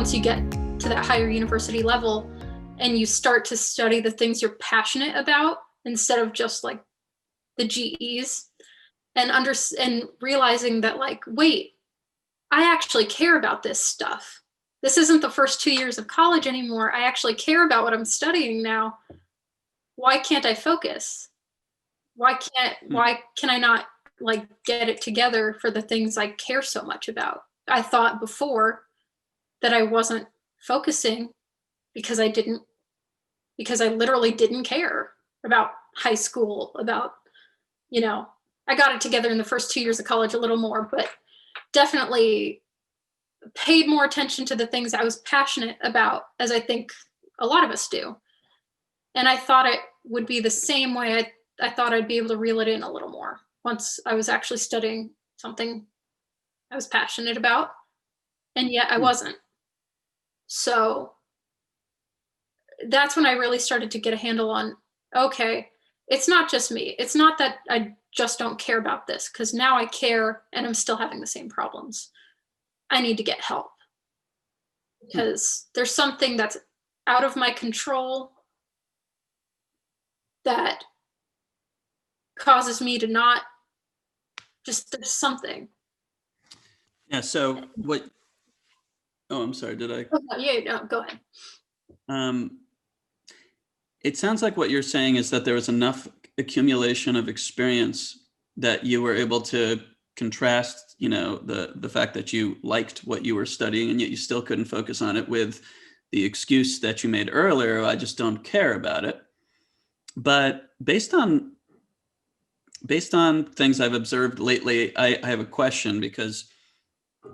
once you get to that higher university level and you start to study the things you're passionate about instead of just like the GEs, and realizing that, like, wait, I actually care about this stuff. This isn't the first 2 years of college anymore. I actually care about what I'm studying now. Why can't I focus? Why can I not like get it together for the things I care so much about? I thought before that I wasn't focusing because I literally didn't care about high school, about, I got it together in the first 2 years of college a little more, but definitely paid more attention to the things I was passionate about, as I think a lot of us do. And I thought it would be the same way. I thought I'd be able to reel it in a little more once I was actually studying something I was passionate about, and yet I wasn't. So that's when I really started to get a handle on, okay, it's not just me. It's not that I just don't care about this, because now I care and I'm still having the same problems. I need to get help because there's something that's out of my control that causes me to not there's something. Yeah. So what? Oh, I'm sorry. Did I? Oh, yeah, no, go ahead. It sounds like what you're saying is that there was enough accumulation of experience that you were able to contrast, the fact that you liked what you were studying and yet you still couldn't focus on it, with the excuse that you made earlier, I just don't care about it. But based on things I've observed lately, I have a question, because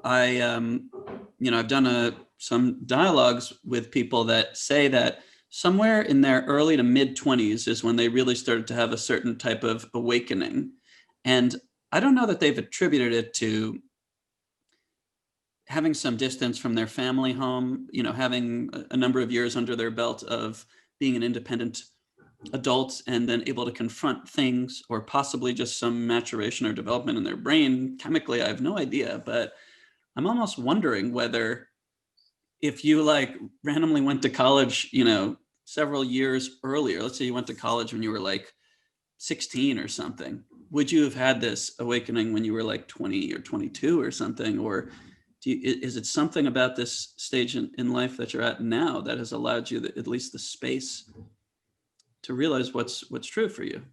I've done some dialogues with people that say that somewhere in their early to mid 20s is when they really started to have a certain type of awakening. And I don't know that they've attributed it to having some distance from their family home, having a number of years under their belt of being an independent adult and then able to confront things, or possibly just some maturation or development in their brain chemically. I have no idea, but I'm almost wondering whether, if you like randomly went to college, several years earlier, let's say you went to college when you were like 16 or something, would you have had this awakening when you were like 20 or 22 or something? Or is it something about this stage in life that you're at now that has allowed you at least the space to realize what's true for you?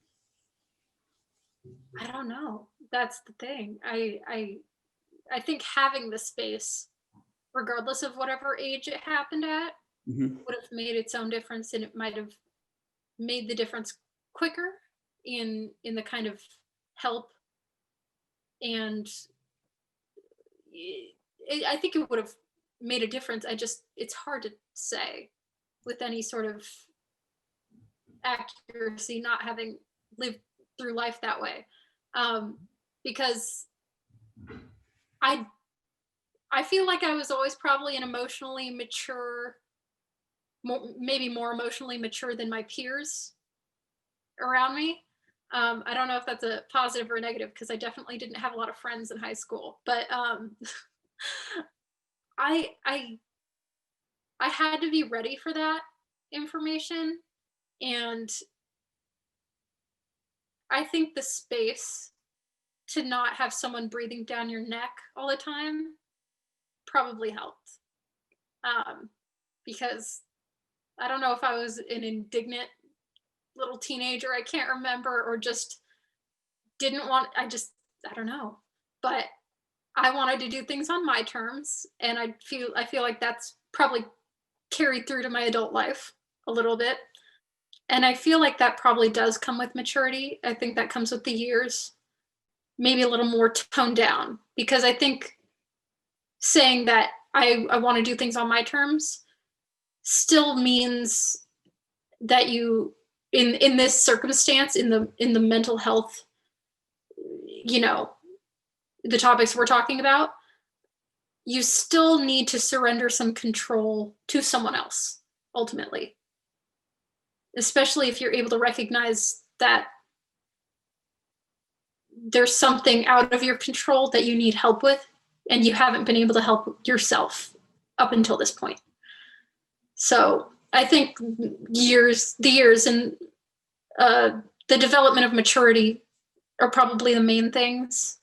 I don't know. That's the thing. I think having the space, regardless of whatever age it happened at, would have made its own difference, and it might have made the difference quicker in the kind of help. And I think it would have made a difference. It's hard to say with any sort of accuracy, not having lived through life that way, because I feel like I was always probably an emotionally mature, maybe more emotionally mature than my peers around me. I don't know if that's a positive or a negative, because I definitely didn't have a lot of friends in high school, but I had to be ready for that information. And I think the space to not have someone breathing down your neck all the time probably helped. Because I don't know if I was an indignant little teenager, I can't remember, or just I don't know. But I wanted to do things on my terms, and I feel like that's probably carried through to my adult life a little bit. And I feel like that probably does come with maturity. I think that comes with the years, maybe a little more toned down, because I think saying that I want to do things on my terms still means that you, in this circumstance, in the mental health, the topics we're talking about, you still need to surrender some control to someone else, ultimately. Especially if you're able to recognize that there's something out of your control that you need help with, and you haven't been able to help yourself up until this point. So I think the years and the development of maturity are probably the main things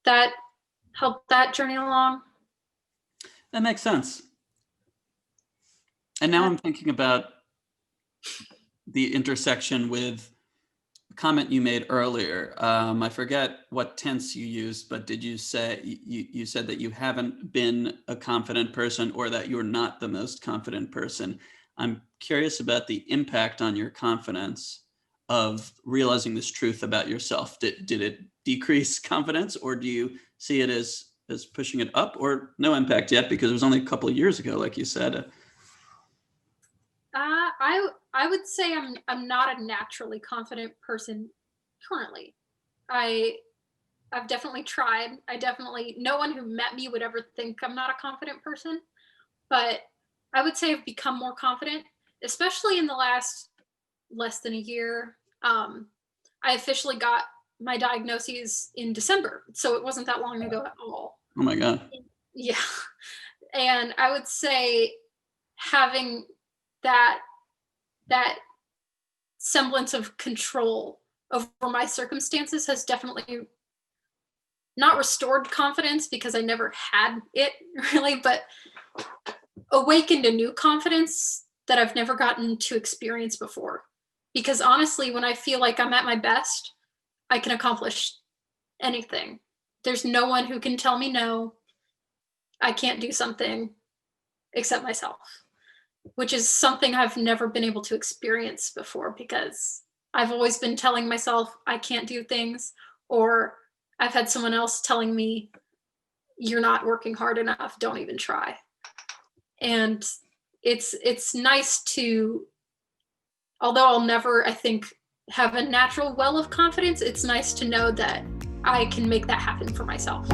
that help that journey along. That makes sense. And now I'm thinking about the intersection with a comment you made earlier. I forget what tense you used, but did you say, you said that you haven't been a confident person, or that you're not the most confident person. I'm curious about the impact on your confidence of realizing this truth about yourself. Did it decrease confidence, or do you see it as pushing it up, or no impact yet because it was only a couple of years ago, like you said? I would say I'm not a naturally confident person currently. I I've definitely tried. No one who met me would ever think I'm not a confident person, but I would say I've become more confident, especially in the last less than a year. I officially got my diagnoses in December, so it wasn't that long ago at all. Oh my God. Yeah. And I would say having that that semblance of control over my circumstances has definitely not restored confidence, because I never had it really, but awakened a new confidence that I've never gotten to experience before. Because honestly, when I feel like I'm at my best, I can accomplish anything. There's no one who can tell me no, I can't do something, except myself, which is something I've never been able to experience before, because I've always been telling myself I can't do things, or I've had someone else telling me, you're not working hard enough, don't even try. And it's nice to, although I'll never, I think, have a natural well of confidence, it's nice to know that I can make that happen for myself.